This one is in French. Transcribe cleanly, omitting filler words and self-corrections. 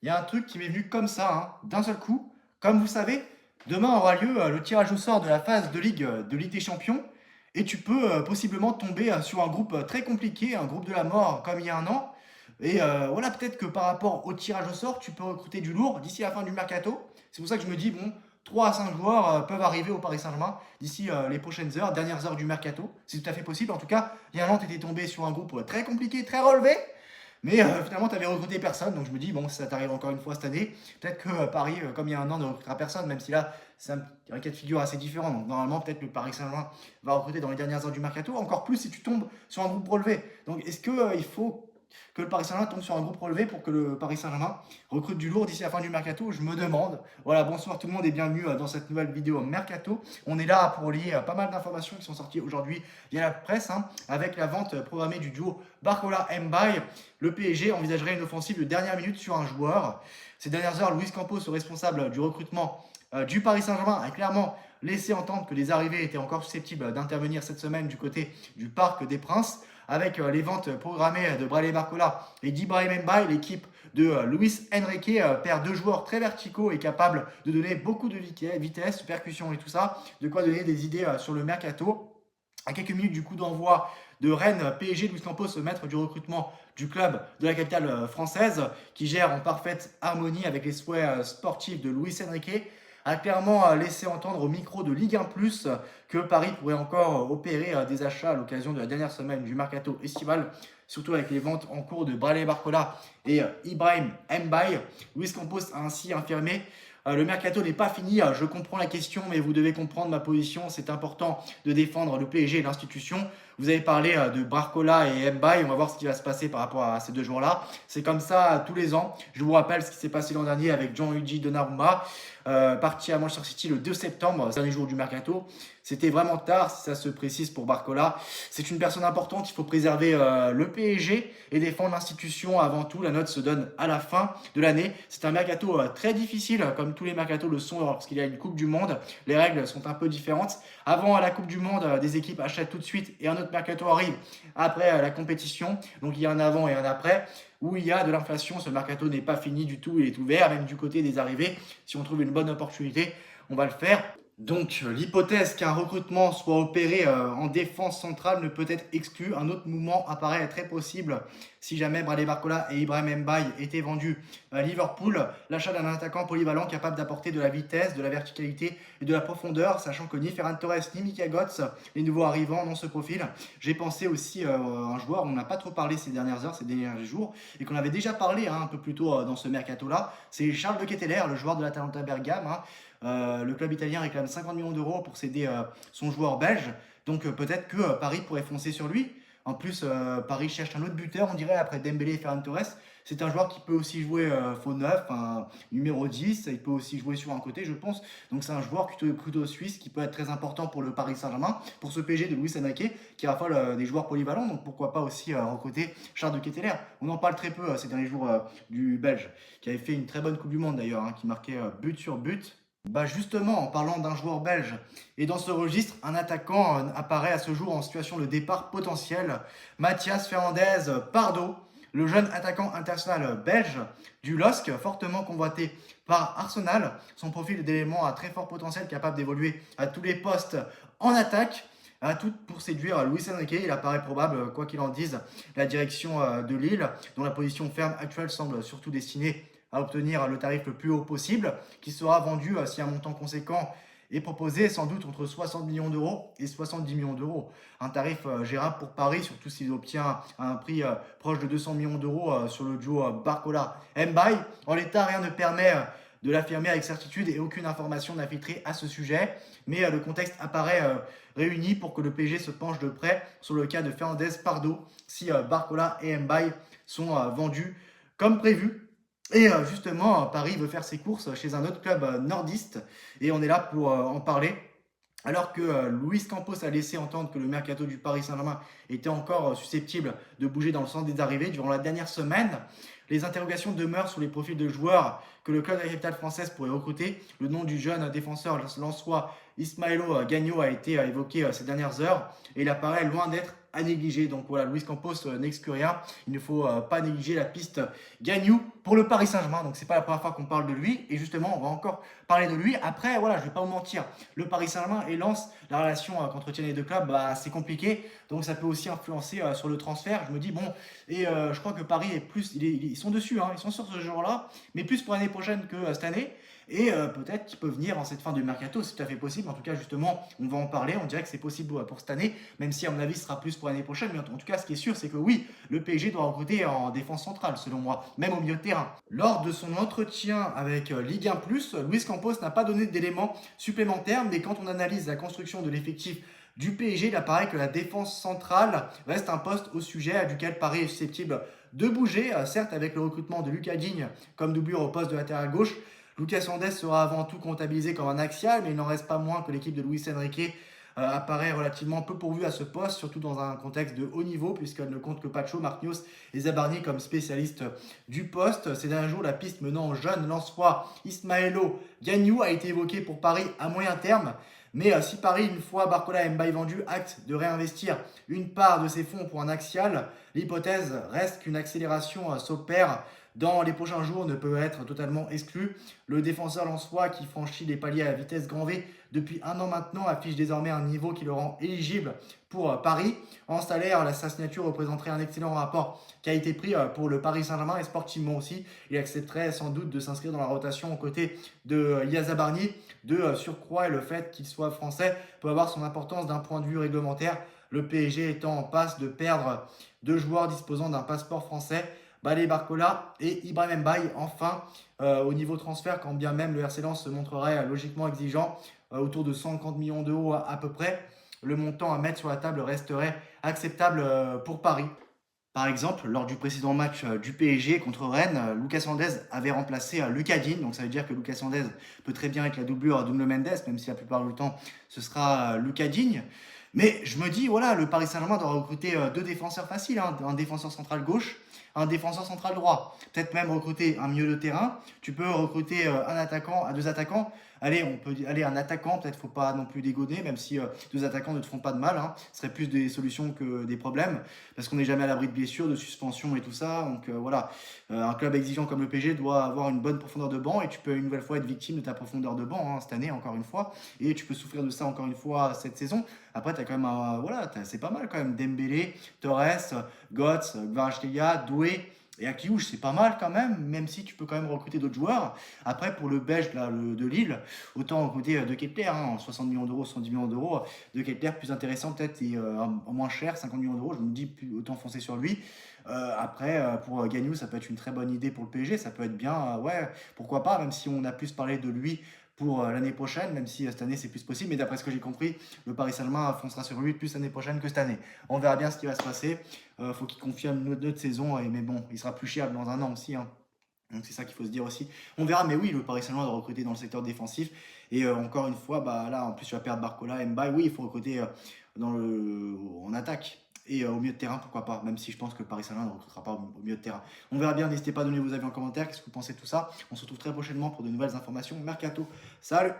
Il y a un truc qui m'est venu comme ça, d'un seul coup. Comme vous savez, demain aura lieu le tirage au sort de la phase de Ligue des Champions. Et tu peux possiblement tomber sur un groupe très compliqué, un groupe de la mort comme il y a un an. Et voilà, peut-être que par rapport au tirage au sort, tu peux recruter du lourd d'ici la fin du mercato. C'est pour ça que je me dis, bon, 3 à 5 joueurs peuvent arriver au Paris Saint-Germain d'ici les prochaines heures, dernières heures du mercato. C'est tout à fait possible. En tout cas, il y a un an, tu étais tombé sur un groupe très compliqué, très relevé. Mais finalement, tu avais recruté personne. Donc je me dis, bon, si ça t'arrive encore une fois cette année, peut-être que Paris, comme il y a un an, ne recrutera personne, même si là, c'est un cas de figure assez différent. Donc normalement, peut-être que le Paris Saint-Germain va recruter dans les dernières heures du mercato. Encore plus si tu tombes sur un groupe relevé. Donc est-ce qu'il faut que le Paris Saint-Germain tombe sur un groupe relevé pour que le Paris Saint-Germain recrute du lourd d'ici la fin du mercato? Je me demande. Voilà, bonsoir tout le monde et bienvenue dans cette nouvelle vidéo mercato. On est là pour lier pas mal d'informations qui sont sorties aujourd'hui via la presse, avec la vente programmée du duo Barcola-Mbaye. Le PSG envisagerait une offensive de dernière minute sur un joueur. Ces dernières heures, Luis Campos, responsable du recrutement du Paris Saint-Germain, a clairement laissé entendre que les arrivées étaient encore susceptibles d'intervenir cette semaine du côté du Parc des Princes. Avec les ventes programmées de Bradley Barcola et d'Ibrahim Mbaye, l'équipe de Luis Enrique perd deux joueurs très verticaux et capables de donner beaucoup de vitesse, percussion et tout ça, de quoi donner des idées sur le mercato. À quelques minutes du coup d'envoi de Rennes, PSG, Luis Campos, maître du recrutement du club de la capitale française, qui gère en parfaite harmonie avec les souhaits sportifs de Luis Enrique, a clairement laissé entendre au micro de Ligue 1 Plus que Paris pourrait encore opérer des achats à l'occasion de la dernière semaine du mercato estival, surtout avec les ventes en cours de Bradley Barcola et Ibrahim Mbaye. Luis Campos a ainsi affirmé: le mercato n'est pas fini, je comprends la question, mais vous devez comprendre ma position. C'est important de défendre le PSG et l'institution. Vous avez parlé de Barcola et Mbaye, on va voir ce qui va se passer par rapport à ces deux joueurs-là. C'est comme ça tous les ans. Je vous rappelle ce qui s'est passé l'an dernier avec Gianluigi Donnarumma, parti à Manchester City le 2 septembre, dernier jour du mercato. C'était vraiment tard, si ça se précise pour Barcola. C'est une personne importante, il faut préserver le PSG et défendre l'institution avant tout. La note se donne à la fin de l'année. C'est un mercato très difficile, comme tous les mercatos le sont lorsqu'il y a une Coupe du Monde. Les règles sont un peu différentes. Avant la Coupe du Monde, des équipes achètent tout de suite et un autre mercato arrive après la compétition. Donc il y a un avant et un après où il y a de l'inflation. Ce mercato n'est pas fini du tout, il est ouvert, même du côté des arrivées. Si on trouve une bonne opportunité, on va le faire. Donc, l'hypothèse qu'un recrutement soit opéré en défense centrale ne peut être exclue. Un autre mouvement apparaît très possible si jamais Bradley Barcola et Ibrahim Mbaye étaient vendus à Liverpool. L'achat d'un attaquant polyvalent capable d'apporter de la vitesse, de la verticalité et de la profondeur, sachant que ni Ferran Torres ni Mika Götze, les nouveaux arrivants, n'ont ce profil. J'ai pensé aussi à un joueur, on n'a pas trop parlé ces dernières heures, ces derniers jours, et qu'on avait déjà parlé un peu plus tôt dans ce mercato-là. C'est Charles de Ketteler, le joueur de l'Atalanta Bergame. Le club italien réclame 50 millions d'euros pour céder son joueur belge. Donc peut-être que Paris pourrait foncer sur lui. En plus, Paris cherche un autre buteur, on dirait, après Dembélé et Ferran Torres. C'est un joueur qui peut aussi jouer faux neuf, numéro 10. Il peut aussi jouer sur un côté, je pense. Donc c'est un joueur plutôt suisse qui peut être très important pour le Paris Saint-Germain, pour ce PSG de Luis Enrique, qui raffole des joueurs polyvalents. Donc pourquoi pas aussi recruter Charles de Ketteler. On en parle très peu ces derniers jours du Belge, qui avait fait une très bonne Coupe du Monde d'ailleurs, qui marquait but sur but. Bah justement, en parlant d'un joueur belge, et dans ce registre, un attaquant apparaît à ce jour en situation de départ potentiel, Mathias Fernandez Pardo, le jeune attaquant international belge du LOSC, fortement convoité par Arsenal. Son profil d'élément à très fort potentiel, capable d'évoluer à tous les postes en attaque, à tout pour séduire Luis Enrique. Il apparaît probable, quoi qu'il en dise, la direction de Lille, dont la position ferme actuelle semble surtout destinée à obtenir le tarif le plus haut possible, qui sera vendu si un montant conséquent est proposé, sans doute entre 60 millions d'euros et 70 millions d'euros. Un tarif gérable pour Paris, surtout s'il obtient un prix proche de 200 millions d'euros sur le duo Barcola-Mbaye. En l'état, rien ne permet de l'affirmer avec certitude et aucune information n'a filtré à ce sujet. Mais le contexte apparaît réuni pour que le PSG se penche de près sur le cas de Fernandez Pardo, si Barcola et Mbaye sont vendus comme prévu. Et justement, Paris veut faire ses courses chez un autre club nordiste et on est là pour en parler. Alors que Luis Campos a laissé entendre que le mercato du Paris Saint-Germain était encore susceptible de bouger dans le sens des arrivées durant la dernière semaine, les interrogations demeurent sur les profils de joueurs que le club de la capitale française pourrait recruter. Le nom du jeune défenseur lensois Ismaëlo Gagno a été évoqué ces dernières heures et il apparaît loin d'être à négliger. Donc voilà, Luis Campos n'exclut rien. Il ne faut pas négliger la piste Gagnou pour le Paris Saint-Germain. Donc c'est pas la première fois qu'on parle de lui. Et justement, on va encore parler de lui. Après, voilà, je vais pas vous mentir. Le Paris Saint-Germain et Lens, la relation qu'entretiennent les deux clubs, bah, c'est compliqué. Donc ça peut aussi influencer sur le transfert. Je me dis, bon, et je crois que Paris est plus. Ils sont dessus, hein, ils sont sur ce genre-là, mais plus pour l'année prochaine que cette année. Et peut-être qu'il peut venir en cette fin de mercato, c'est tout à fait possible. En tout cas, justement, on va en parler. On dirait que c'est possible pour cette année, même si à mon avis, ce sera plus pour l'année prochaine. Mais en tout cas, ce qui est sûr, c'est que oui, le PSG doit recruter en défense centrale, selon moi, même au milieu de terrain. Lors de son entretien avec Ligue 1+, Luis Campos n'a pas donné d'éléments supplémentaires, mais quand on analyse la construction de l'effectif du PSG, il apparaît que la défense centrale reste un poste au sujet duquel Paris est susceptible de bouger, certes avec le recrutement de Lucas Digne comme doublure au poste de latéral gauche. Lucas Hernandez sera avant tout comptabilisé comme un axial, mais il n'en reste pas moins que l'équipe de Luis Enrique apparaît relativement peu pourvue à ce poste, surtout dans un contexte de haut niveau, puisqu'elle ne compte que Pacho, Marquinhos et Zabarni comme spécialistes du poste. Ces derniers jours, la piste menant au jeune Lensois Ismaëlo Gagnou a été évoquée pour Paris à moyen terme. Mais si Paris, une fois Barcola et Mbaye vendus, acte de réinvestir une part de ses fonds pour un axial, l'hypothèse reste qu'une accélération s'opère dans les prochains jours ne peut être totalement exclue. Le défenseur lensois qui franchit les paliers à vitesse grand V depuis un an maintenant affiche désormais un niveau qui le rend éligible pour Paris. En salaire, sa signature représenterait un excellent rapport qualité-prix pour le Paris Saint-Germain et sportivement aussi. Il accepterait sans doute de s'inscrire dans la rotation aux côtés de Yazabarni. De surcroît, et le fait qu'il soit français peut avoir son importance d'un point de vue réglementaire. Le PSG étant en passe de perdre deux joueurs disposant d'un passeport français, Balé Barcola et Ibrahim Mbaye. Enfin, au niveau transfert, quand bien même le RC Lens se montrerait logiquement exigeant, autour de 150 millions d'euros à peu près, le montant à mettre sur la table resterait acceptable pour Paris. Par exemple, lors du précédent match du PSG contre Rennes, Lucas Hernandez avait remplacé Lucas Digne. Donc ça veut dire que Lucas Hernandez peut très bien être la doublure d'Nuno Mendes, même si la plupart du temps ce sera Lucas Digne. Mais je me dis, voilà, le Paris Saint-Germain doit recruter deux défenseurs faciles, hein, un défenseur central gauche, un défenseur central droit. Peut-être même recruter un milieu de terrain. Tu peux recruter un attaquant, deux attaquants. Allez, on peut aller un attaquant, peut-être faut pas non plus dégonner, même si deux attaquants ne te font pas de mal. Hein. Ce serait plus des solutions que des problèmes, parce qu'on n'est jamais à l'abri de blessures, de suspensions et tout ça. Donc voilà, un club exigeant comme le PSG doit avoir une bonne profondeur de banc, et tu peux une nouvelle fois être victime de ta profondeur de banc hein, cette année, encore une fois, et tu peux souffrir de ça encore une fois cette saison. Après, tu as quand même, voilà, c'est pas mal quand même. Dembélé, Torres, Götze, Kvaratskhelia, Doué et Akiouche, c'est pas mal quand même si tu peux quand même recruter d'autres joueurs. Après, pour le Belge là, de Lille, autant recruter De Ketelaere, hein, 60 millions d'euros, 110 millions d'euros. De Ketelaere, plus intéressant peut-être et moins cher, 50 millions d'euros. Je me dis, autant foncer sur lui. Après, pour Gagnou, ça peut être une très bonne idée pour le PSG. Ça peut être bien, ouais, pourquoi pas, même si on a plus parlé de lui pour l'année prochaine, même si cette année c'est plus possible. Mais d'après ce que j'ai compris, le Paris Saint-Germain foncera sur lui plus l'année prochaine que cette année. On verra bien ce qui va se passer. Faut qu'il confirme notre saison, mais bon, il sera plus cher dans un an aussi. Hein. Donc c'est ça qu'il faut se dire aussi. On verra, mais oui, le Paris Saint-Germain doit recruter dans le secteur défensif. Et encore une fois, bah, là, en plus, tu vas perdre Barcola, Mbaye. Oui, il faut recruter en attaque. Et au milieu de terrain, pourquoi pas, même si je pense que le Paris Saint-Germain ne recrutera pas au milieu de terrain. On verra bien, n'hésitez pas à donner vos avis en commentaire, qu'est-ce que vous pensez de tout ça. On se retrouve très prochainement pour de nouvelles informations. Mercato, salut!